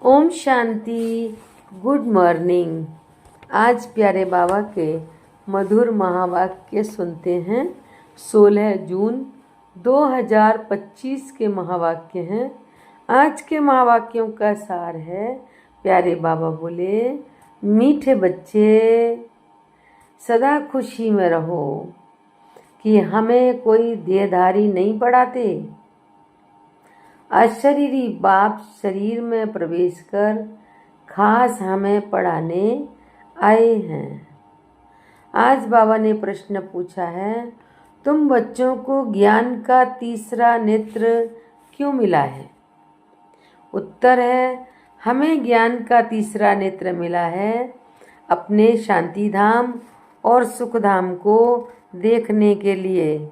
Om Shanti. Good morning. आज प्यारे बाबा के मधुर महावाक्य सुनते हैं। 16 जून 2025 के महावाक्य हैं। आज के महावाक्यों का सार है, प्यारे बाबा बोले, मीठे बच्चे सदा खुशी में रहो कि हमें कोई देहधारी नहीं पढ़ाते। अशरीरी बाप शरीर में प्रवेश कर खास हमें पढ़ाने आए हैं। आज बाबा ने प्रश्न पूछा है, तुम बच्चों को ज्ञान का तीसरा नेत्र क्यों मिला है? उत्तर है, हमें ज्ञान का तीसरा नेत्र मिला है अपने शांति धाम और सुख धाम को देखने के लिए।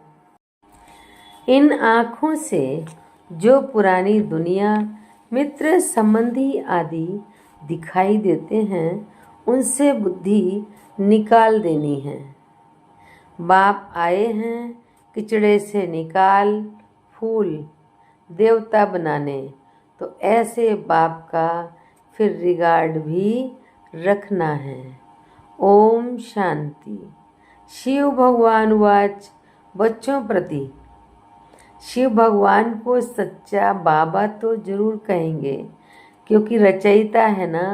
इन आँखों से जो पुरानी दुनिया, मित्र, संबंधी आदि दिखाई देते हैं, उनसे बुद्धि निकाल देनी है। बाप आए हैं किचड़े से निकाल फूल देवता बनाने, तो ऐसे बाप का फिर रिगार्ड भी रखना है। ओम शांति। शिव भगवान वाच। बच्चों प्रति शिव भगवान को सच्चा बाबा तो जरूर कहेंगे, क्योंकि रचयिता है ना।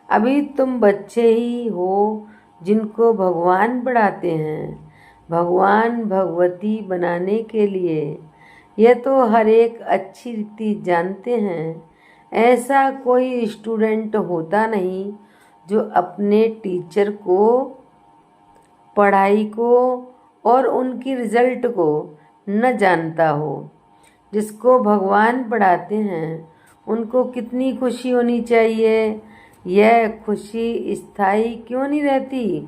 अभी तुम बच्चे ही हो जिनको भगवान बढ़ाते हैं, भगवान भगवती बनाने के लिए। यह तो हर एक अच्छी रीति जानते हैं। ऐसा कोई स्टूडेंट होता नहीं जो अपने टीचर को, पढ़ाई को और उनकी रिजल्ट को न जानता हो। जिसको भगवान पढ़ाते हैं उनको कितनी खुशी होनी चाहिए। यह खुशी स्थायी क्यों नहीं रहती?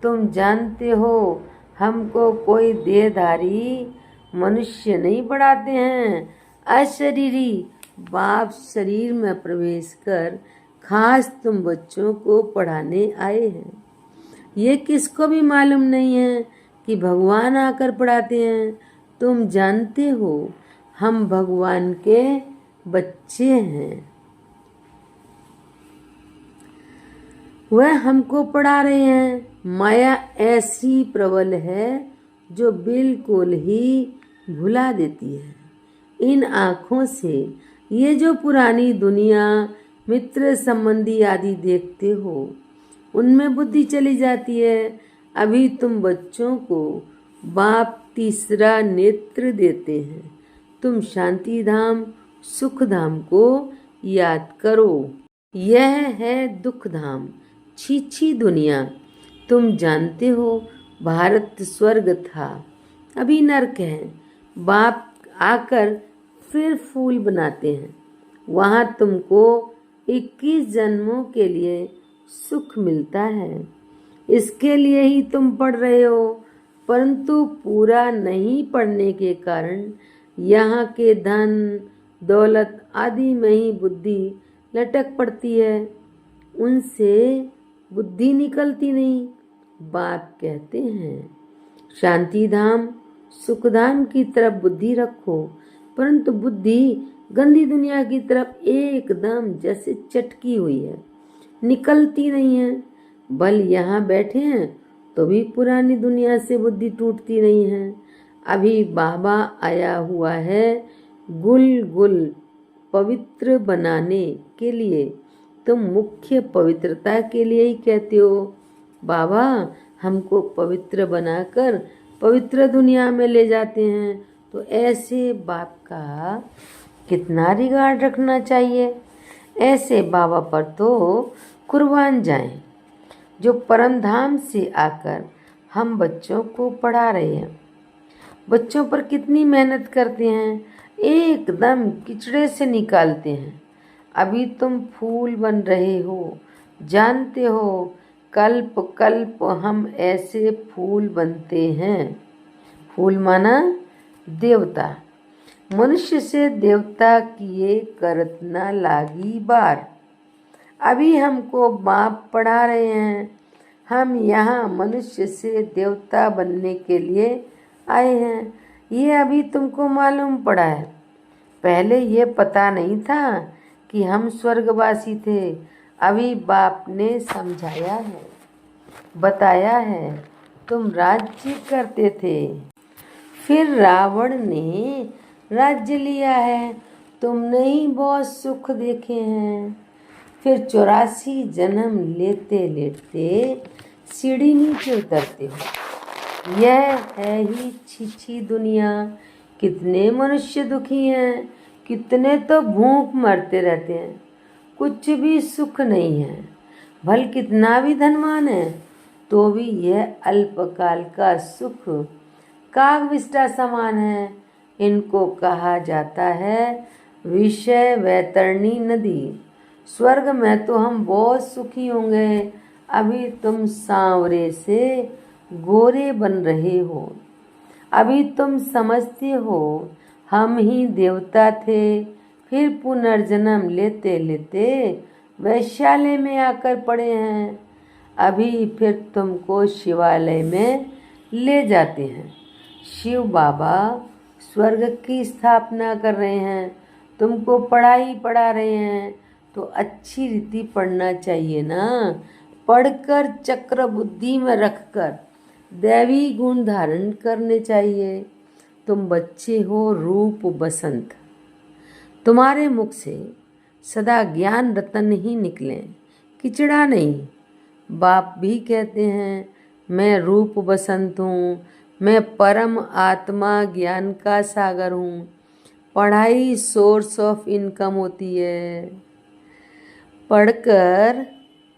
तुम जानते हो, हमको कोई देहधारी मनुष्य नहीं पढ़ाते हैं। अशरीरी बाप शरीर में प्रवेश कर खास तुम बच्चों को पढ़ाने आए हैं। ये किसको भी मालूम नहीं है कि भगवान आकर पढ़ाते हैं। तुम जानते हो, हम भगवान के बच्चे हैं। वह हमको पढ़ा रहे हैं। माया ऐसी प्रबल है जो बिल्कुल ही भुला देती है। इन आँखों से ये जो पुरानी दुनिया, मित्र, संबंधी आदि देखते हो, उनमें बुद्धि चली जाती है। अभी तुम बच्चों को बाप तीसरा नेत्र देते हैं। तुम शांति धाम, सुख धाम को याद करो। यह है दुख धाम, छीछी दुनिया। तुम जानते हो, भारत स्वर्ग था, अभी नरक है। बाप आकर फिर फूल बनाते हैं। वहाँ तुमको 21 जन्मों के लिए सुख मिलता है। इसके लिए ही तुम पढ़ रहे हो, परंतु पूरा नहीं पढ़ने के कारण यहाँ के धन दौलत आदि में ही बुद्धि लटक पड़ती है। उनसे बुद्धि निकलती नहीं। बाप कहते हैं, शांति धाम, सुख धाम की तरफ बुद्धि रखो, परंतु बुद्धि गंदी दुनिया की तरफ एकदम जैसे चटकी हुई है, निकलती नहीं है। बल यहाँ बैठे हैं तो भी पुरानी दुनिया से बुद्धि टूटती नहीं है। अभी बाबा आया हुआ है गुल गुल पवित्र बनाने के लिए। तुम मुख्य पवित्रता के लिए ही कहते हो, बाबा हमको पवित्र बनाकर पवित्र दुनिया में ले जाते हैं। तो ऐसे बाप का कितना रिगार्ड रखना चाहिए। ऐसे बाबा पर तो कुर्बान जाएं, जो परम धाम से आकर हम बच्चों को पढ़ा रहे हैं। बच्चों पर कितनी मेहनत करते हैं, एकदम किचड़े से निकालते हैं। अभी तुम फूल बन रहे हो, जानते हो, कल्प कल्प हम ऐसे फूल बनते हैं। फूल माना देवता। मनुष्य से देवता किए करत ना लागी बार। अभी हमको बाप पढ़ा रहे हैं। हम यहाँ मनुष्य से देवता बनने के लिए आए हैं। ये अभी तुमको मालूम पड़ा है। पहले ये पता नहीं था कि हम स्वर्गवासी थे। अभी बाप ने समझाया है, बताया है, तुम राज्य करते थे, फिर रावण ने राज्य लिया है, तुमने ही बहुत सुख देखे हैं। फिर 84 जन्म लेते लेते सीढ़ी नीचे उतरते हो। यह है ही छी दुनिया। कितने मनुष्य दुखी हैं, कितने तो भूख मरते रहते हैं, कुछ भी सुख नहीं है। भल कितना भी धनवान है तो भी यह अल्पकाल का सुख कागविष्टा समान है। इनको कहा जाता है विषय वैतरणी नदी। स्वर्ग में तो हम बहुत सुखी होंगे, अभी तुम सांवरे से गोरे बन रहे हो। अभी तुम समझते हो हम ही देवता थे, फिर पुनर्जन्म लेते लेते वैश्यालय में आकर पड़े हैं। अभी फिर तुमको शिवालय में ले जाते हैं। शिव बाबा स्वर्ग की स्थापना कर रहे हैं, तुमको पढ़ाई पढ़ा रहे हैं, तो अच्छी रीति पढ़ना चाहिए ना। पढ़कर चक्र बुद्धि में रखकर दैवी गुण धारण करने चाहिए। तुम बच्चे हो रूप बसंत, तुम्हारे मुख से सदा ज्ञान रतन ही निकलें, किचड़ा नहीं। बाप भी कहते हैं मैं रूप बसंत हूँ, मैं परम आत्मा ज्ञान का सागर हूँ। पढ़ाई सोर्स ऑफ इनकम होती है। पढ़कर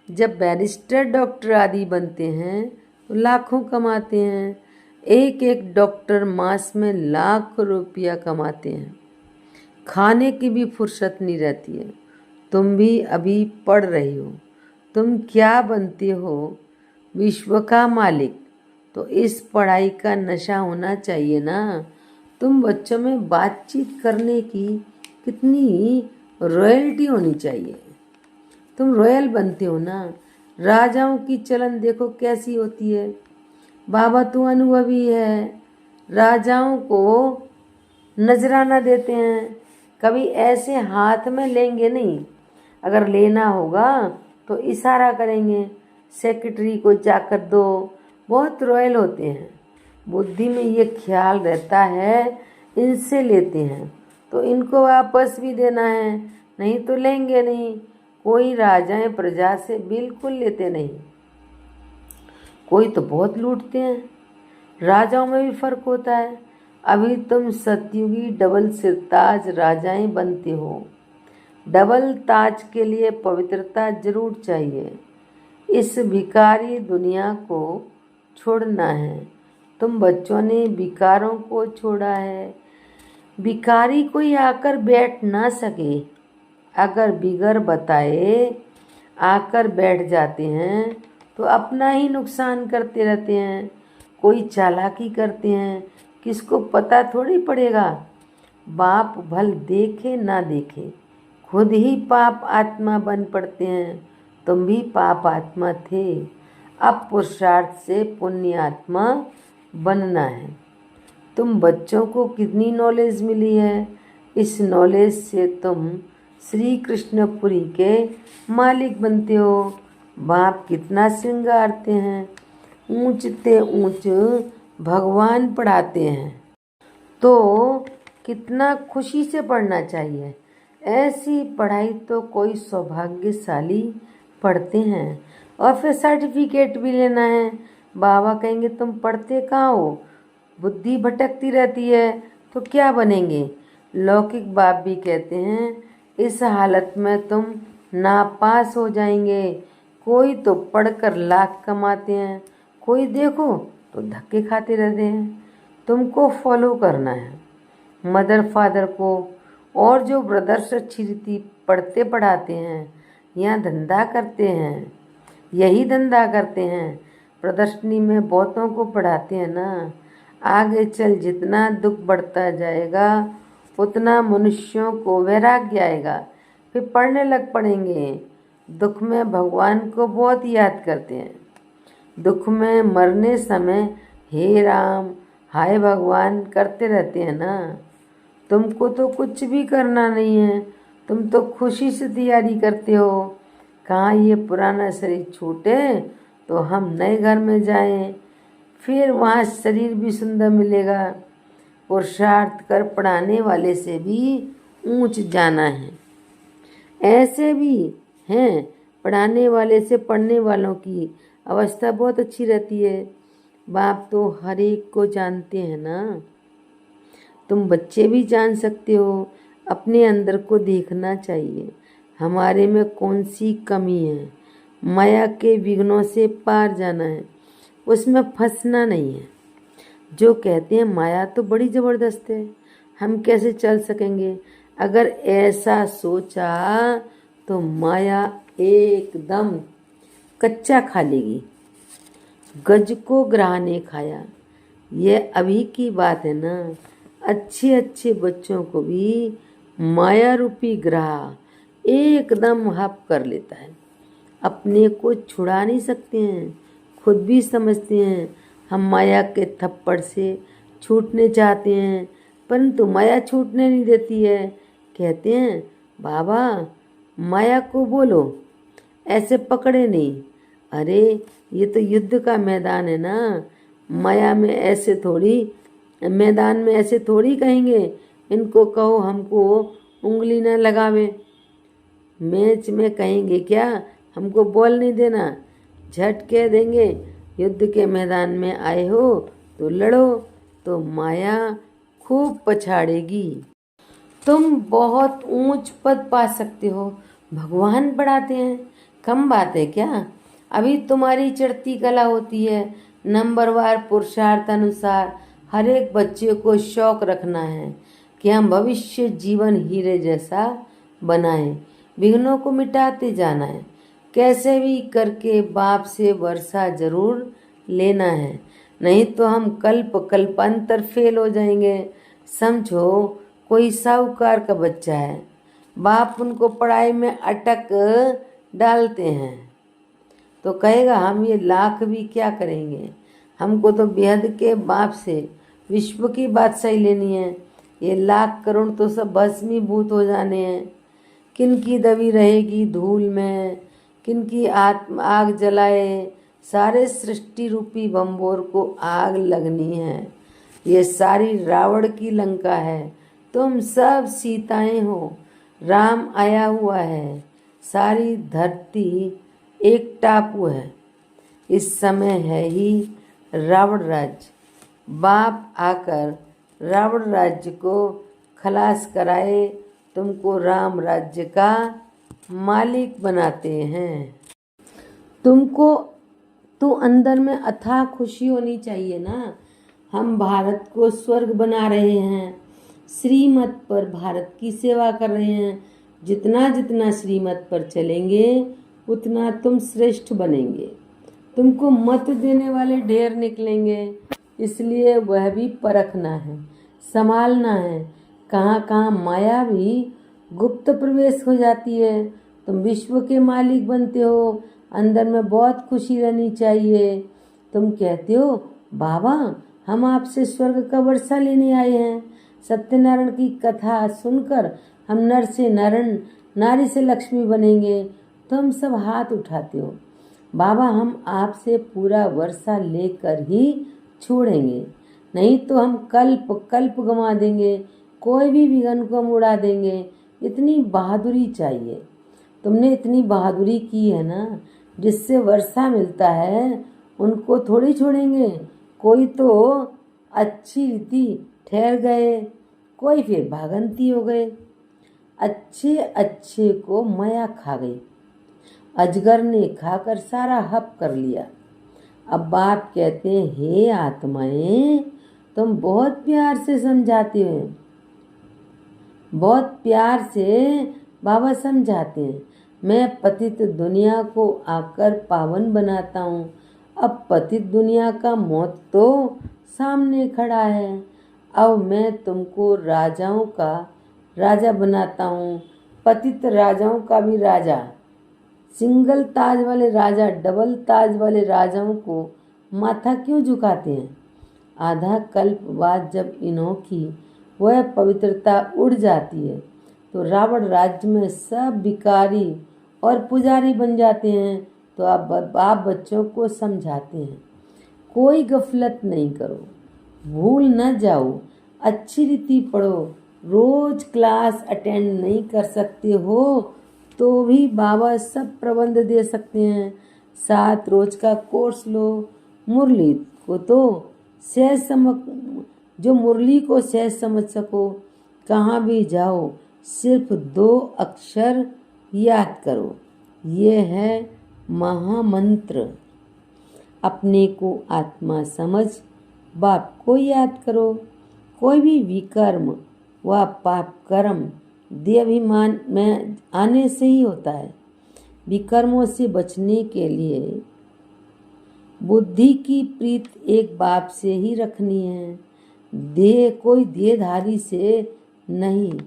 जब बैरिस्टर डॉक्टर आदि बनते हैं तो लाखों कमाते हैं। एक एक डॉक्टर मास में लाख रुपया कमाते हैं, खाने की भी फुर्सत नहीं रहती है। तुम भी अभी पढ़ रही हो, तुम क्या बनते हो? विश्व का मालिक। तो इस पढ़ाई का नशा होना चाहिए ना। तुम बच्चों में बातचीत करने की कितनी रॉयल्टी होनी चाहिए। तुम रॉयल बनते हो ना। राजाओं की चलन देखो कैसी होती है। बाबा तू अनुभवी है, राजाओं को नजराना देते हैं, कभी ऐसे हाथ में लेंगे नहीं। अगर लेना होगा तो इशारा करेंगे, सेक्रेटरी को जाकर दो। बहुत रॉयल होते हैं। बुद्धि में ये ख्याल रहता है इनसे लेते हैं तो इनको वापस भी देना है, नहीं तो लेंगे नहीं। कोई राजाएं प्रजा से बिल्कुल लेते नहीं, कोई तो बहुत लूटते हैं। राजाओं में भी फर्क होता है। अभी तुम सतयुगी डबल सिरताज राजाएं बनते हो। डबल ताज के लिए पवित्रता जरूर चाहिए। इस भिखारी दुनिया को छोड़ना है। तुम बच्चों ने विकारों को छोड़ा है। भिखारी कोई आकर बैठ ना सके, अगर बिगर बताए आकर बैठ जाते हैं तो अपना ही नुकसान करते रहते हैं। कोई चालाकी करते हैं, किसको पता थोड़ी पड़ेगा। बाप भल देखे ना देखे, खुद ही पाप आत्मा बन पड़ते हैं। तुम भी पाप आत्मा थे, अब पुरुषार्थ से पुण्य आत्मा बनना है। तुम बच्चों को कितनी नॉलेज मिली है। इस नॉलेज से तुम श्री कृष्णपुरी के मालिक बनते हो। बाप कितना श्रृंगारते हैं, ऊंचते ऊंच भगवान पढ़ाते हैं, तो कितना खुशी से पढ़ना चाहिए। ऐसी पढ़ाई तो कोई सौभाग्यशाली पढ़ते हैं और फिर सर्टिफिकेट भी लेना है। बाबा कहेंगे तुम पढ़ते कहाँ हो, बुद्धि भटकती रहती है तो क्या बनेंगे। लौकिक बाप भी कहते हैं इस हालत में तुम नापास हो जाएंगे। कोई तो पढ़कर लाख कमाते हैं, कोई देखो तो धक्के खाते रहते हैं। तुमको फॉलो करना है मदर फादर को। और जो ब्रदर्स अच्छी रीति पढ़ते पढ़ाते हैं, यहाँ धंधा करते हैं, यही धंधा करते हैं। प्रदर्शनी में बहुतों को पढ़ाते हैं ना। आगे चल जितना दुख बढ़ता जाएगा उतना मनुष्यों को वैराग्य आएगा, फिर पढ़ने लग पड़ेंगे। दुख में भगवान को बहुत याद करते हैं। दुख में मरने समय हे राम हाय भगवान करते रहते हैं ना। तुमको तो कुछ भी करना नहीं है, तुम तो खुशी से तैयारी करते हो, कहाँ ये पुराना शरीर छूटे तो हम नए घर में जाएं, फिर वहाँ शरीर भी सुंदर मिलेगा। पुरुषार्थ कर पढ़ाने वाले से भी ऊंच जाना है। ऐसे भी हैं, पढ़ाने वाले से पढ़ने वालों की अवस्था बहुत अच्छी रहती है। बाप तो हर एक को जानते हैं ना। तुम बच्चे भी जान सकते हो। अपने अंदर को देखना चाहिए, हमारे में कौन सी कमी है। माया के विघ्नों से पार जाना है, उसमें फंसना नहीं है। जो कहते हैं माया तो बड़ी ज़बरदस्त है, हम कैसे चल सकेंगे। अगर ऐसा सोचा तो माया एकदम कच्चा खा लेगी। गज को ग्राह ने खाया, ये अभी की बात है ना। अच्छे अच्छे बच्चों को भी माया रूपी ग्राह एकदम हप कर लेता है। अपने को छुड़ा नहीं सकते हैं, खुद भी समझते हैं हम माया के थप्पड़ से छूटने चाहते हैं, परंतु माया छूटने नहीं देती है। कहते हैं बाबा माया को बोलो, ऐसे पकड़े नहीं। अरे ये तो युद्ध का मैदान है ना, माया में ऐसे थोड़ी, मैदान में ऐसे थोड़ी कहेंगे इनको कहो हमको उंगली न लगावे। मैच में कहेंगे क्या हमको बॉल नहीं देना, झट कह देंगे युद्ध के मैदान में आए हो तो लड़ो, तो माया खूब पछाड़ेगी। तुम बहुत ऊंच पद पा सकते हो, भगवान बढ़ाते हैं, कम बात है क्या। अभी तुम्हारी चढ़ती कला होती है। नंबरवार पुरुषार्थ अनुसार हर एक बच्चे को शौक रखना है कि हम भविष्य जीवन हीरे जैसा बनाएं। विघ्नों को मिटाते जाना है, कैसे भी करके बाप से वर्षा जरूर लेना है, नहीं तो हम कल्प कल्पांतर फेल हो जाएंगे। समझो कोई साहूकार का बच्चा है, बाप उनको पढ़ाई में अटक डालते हैं तो कहेगा हम ये लाख भी क्या करेंगे, हमको तो बेहद के बाप से विश्व की बादशाही लेनी है। ये लाख करोड़ तो सब भस्मीभूत हो जाने हैं। किनकी दबी रहेगी धूल में, किनकी आत्म आग जलाए, सारे सृष्टि रूपी बम्बोर को आग लगनी है। ये सारी रावण की लंका है, तुम सब सीताएं हो, राम आया हुआ है। सारी धरती एक टापू है, इस समय है ही रावण राज्य। बाप आकर रावण राज्य को खलास कराए, तुमको राम राज्य का मालिक बनाते हैं। तुमको तो अंदर में अथाह खुशी होनी चाहिए ना। हम भारत को स्वर्ग बना रहे हैं, श्रीमत पर भारत की सेवा कर रहे हैं। जितना जितना श्रीमत पर चलेंगे उतना तुम श्रेष्ठ बनेंगे। तुमको मत देने वाले ढेर निकलेंगे, इसलिए वह भी परखना है, संभालना है। कहाँ कहाँ माया भी गुप्त प्रवेश हो जाती है। तुम विश्व के मालिक बनते हो, अंदर में बहुत खुशी रहनी चाहिए। तुम कहते हो बाबा हम आपसे स्वर्ग का वर्षा लेने आए हैं। सत्यनारायण की कथा सुनकर हम नर से नारायण, नारी से लक्ष्मी बनेंगे। तुम सब हाथ उठाते हो, बाबा हम आपसे पूरा वर्षा लेकर ही छोड़ेंगे, नहीं तो हम कल्प कल्प गंवा देंगे, कोई भी विघ्न को हम उड़ा देंगे। इतनी बहादुरी चाहिए। तुमने इतनी बहादुरी की है ना, जिससे वर्षा मिलता है उनको थोड़ी छोड़ेंगे। कोई तो अच्छी रीति ठहर गए, कोई फिर भागंती हो गए। अच्छे अच्छे को माया खा गई, अजगर ने खाकर सारा हप कर लिया। अब बाप कहते हैं हे आत्माएं, तुम बहुत प्यार से समझाते हो, बहुत प्यार से बाबा समझाते हैं। मैं पतित दुनिया को आकर पावन बनाता हूँ। अब पतित दुनिया का मौत तो सामने खड़ा है। अब मैं तुमको राजाओं का राजा बनाता हूँ, पतित राजाओं का भी राजा। सिंगल ताज वाले राजा डबल ताज वाले राजाओं को माथा क्यों झुकाते हैं। आधा कल्प बाद जब इन्हों की वह पवित्रता उड़ जाती है तो रावण राज्य में सब भिखारी और पुजारी बन जाते हैं। तो आप बच्चों को समझाते हैं, कोई गफलत नहीं करो, भूल न जाओ, अच्छी रीति पढ़ो, रोज क्लास अटेंड नहीं कर सकते हो तो भी बाबा सब प्रबंध दे सकते हैं। 7 रोज का कोर्स लो, मुरली को तो सहज समझ, जो मुरली को सहज समझ सको। कहाँ भी जाओ सिर्फ 2 अक्षर याद करो, ये है महामंत्र। अपने को आत्मा समझ बाप को याद करो। कोई भी विकर्म व पाप कर्म देहाभिमान में आने से ही होता है। विकर्मों से बचने के लिए बुद्धि की प्रीत एक बाप से ही रखनी है, कोई देहधारी से नहीं।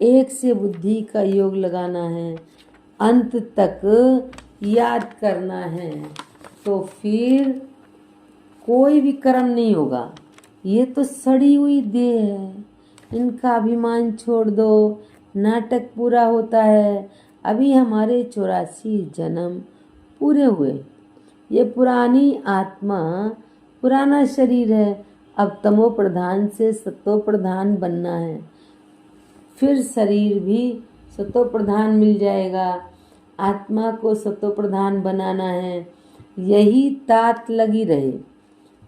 एक से बुद्धि का योग लगाना है, अंत तक याद करना है, तो फिर कोई भी कर्म नहीं होगा। ये तो सड़ी हुई देह है, इनका अभिमान छोड़ दो। नाटक पूरा होता है, अभी हमारे 84 जन्म पूरे हुए। ये पुरानी आत्मा, पुराना शरीर है, अब तमो प्रधान से सतो प्रधान बनना है। फिर शरीर भी सतो प्रधान मिल जाएगा, आत्मा को सतो प्रधान बनाना है। यही तात लगी रहे।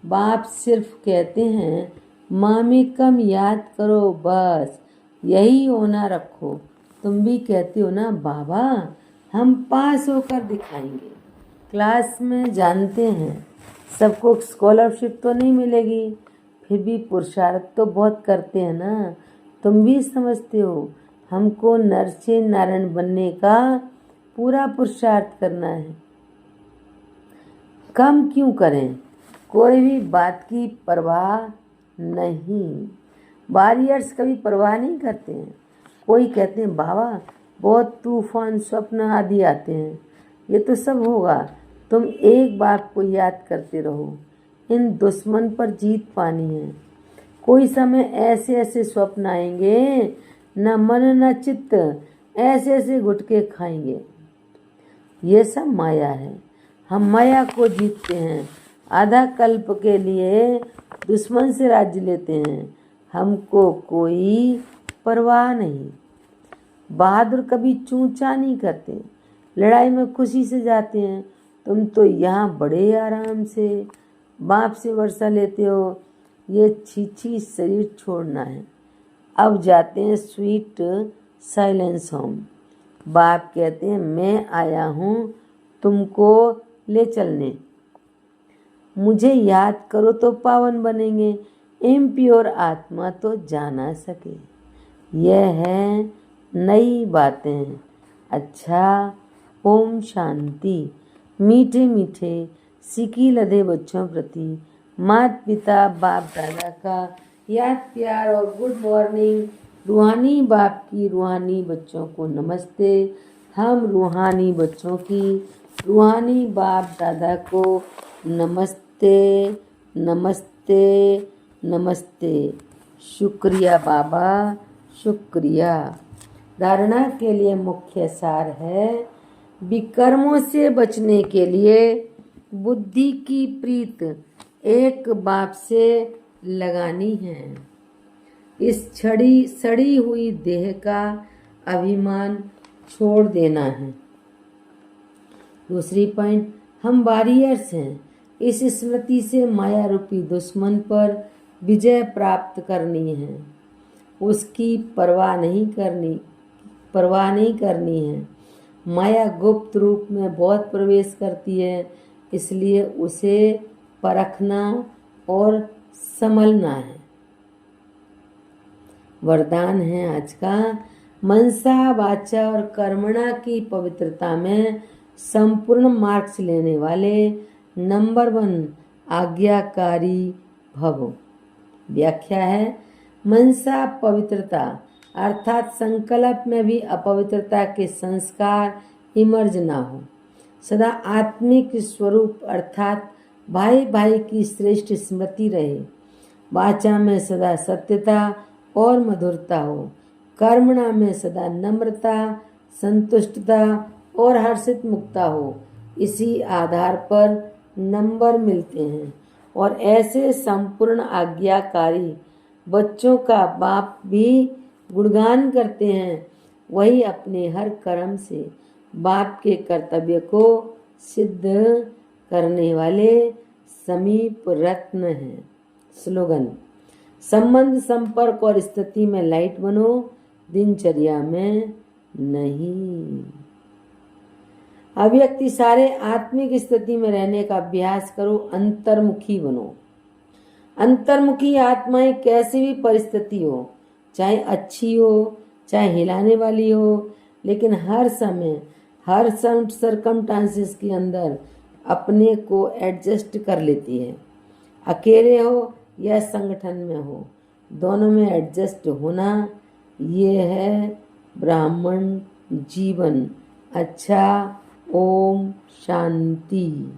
बाप सिर्फ कहते हैं माँ में कम याद करो, बस यही होना रखो। तुम भी कहते हो ना बाबा हम पास होकर दिखाएंगे। क्लास में जानते हैं सबको स्कॉलरशिप तो नहीं मिलेगी, फिर भी पुरुषार्थ तो बहुत करते हैं ना। तुम भी समझते हो हमको नर से नारायण बनने का पूरा पुरुषार्थ करना है। कम क्यों करें, कोई भी बात की परवाह नहीं। वॉरियर्स कभी परवाह नहीं करते हैं। कोई कहते हैं बाबा बहुत तूफान स्वप्न आदि आते हैं, ये तो सब होगा, तुम एक बात को याद करते रहो, इन दुश्मन पर जीत पानी है। कोई समय ऐसे ऐसे स्वप्न आएंगे, न मन न चित्त, ऐसे ऐसे गुटके खाएंगे। ये सब माया है, हम माया को जीतते हैं। आधा कल्प के लिए दुश्मन से राज्य लेते हैं, हमको कोई परवाह नहीं। बहादुर कभी चूचा नहीं करते, लड़ाई में खुशी से जाते हैं। तुम तो यहाँ बड़े आराम से बाप से वर्षा लेते हो। ये छीछी शरीर छोड़ना है, अब जाते हैं स्वीट साइलेंस होम। बाप कहते हैं मैं आया हूँ तुमको ले चलने, मुझे याद करो तो पावन बनेंगे, इम्प्योर आत्मा तो जा ना सके। यह है नई बातें। अच्छा, ओम शांति। मीठे मीठे सिकी लदे बच्चों प्रति माता पिता बाप दादा का याद प्यार और गुड मॉर्निंग। रूहानी बाप की रूहानी बच्चों को नमस्ते। हम रूहानी बच्चों की रूहानी बाप दादा को नमस्ते नमस्ते नमस्ते। शुक्रिया बाबा, शुक्रिया। धारणा के लिए मुख्य सार है, विकर्मों से बचने के लिए बुद्धि की प्रीत एक बाप से लगानी है। इस सड़ी हुई देह का अभिमान छोड़ देना है। दूसरी पॉइंट, हम वॉरियर्स हैं। इस स्मृति से माया रूपी दुश्मन पर विजय प्राप्त करनी है, उसकी परवाह नहीं करनी है। माया गुप्त रूप में बहुत प्रवेश करती है, इसलिए उसे परखना और संभलना है। वरदान है आज का, मनसा वाचा और कर्मणा की पवित्रता में संपूर्ण मार्क्स लेने वाले नंबर 1 आज्ञाकारी भव। व्याख्या है, मनसा पवित्रता अर्थात संकल्प में भी अपवित्रता के संस्कार इमर्ज ना हो। सदा आत्मिक स्वरूप अर्थात भाई भाई की श्रेष्ठ स्मृति रहे। वाचा में सदा सत्यता और मधुरता हो। कर्मणा में सदा नम्रता, संतुष्टता और हर्षित मुक्ता हो, इसी आधार पर नंबर मिलते हैं। और ऐसे संपूर्ण आज्ञाकारी बच्चों का बाप भी गुणगान करते हैं। वही अपने हर कर्म से बाप के कर्तव्य को सिद्ध करने वाले समीप रत्न हैं। स्लोगन: संबंध, संपर्क और स्थिति में लाइट बनो, दिनचर्या में नहीं। अव्यक्ति सारे आत्मिक स्थिति में रहने का अभ्यास करो, अंतर्मुखी बनो। अंतर्मुखी आत्माएं कैसी भी परिस्थिति हो, चाहे अच्छी हो चाहे हिलाने वाली हो, लेकिन हर समय हर सर्कमस्टांसेस के अंदर अपने को एडजस्ट कर लेती है। अकेले हो या संगठन में हो, दोनों में एडजस्ट होना, ये है ब्राह्मण जीवन। अच्छा, ओम शांति।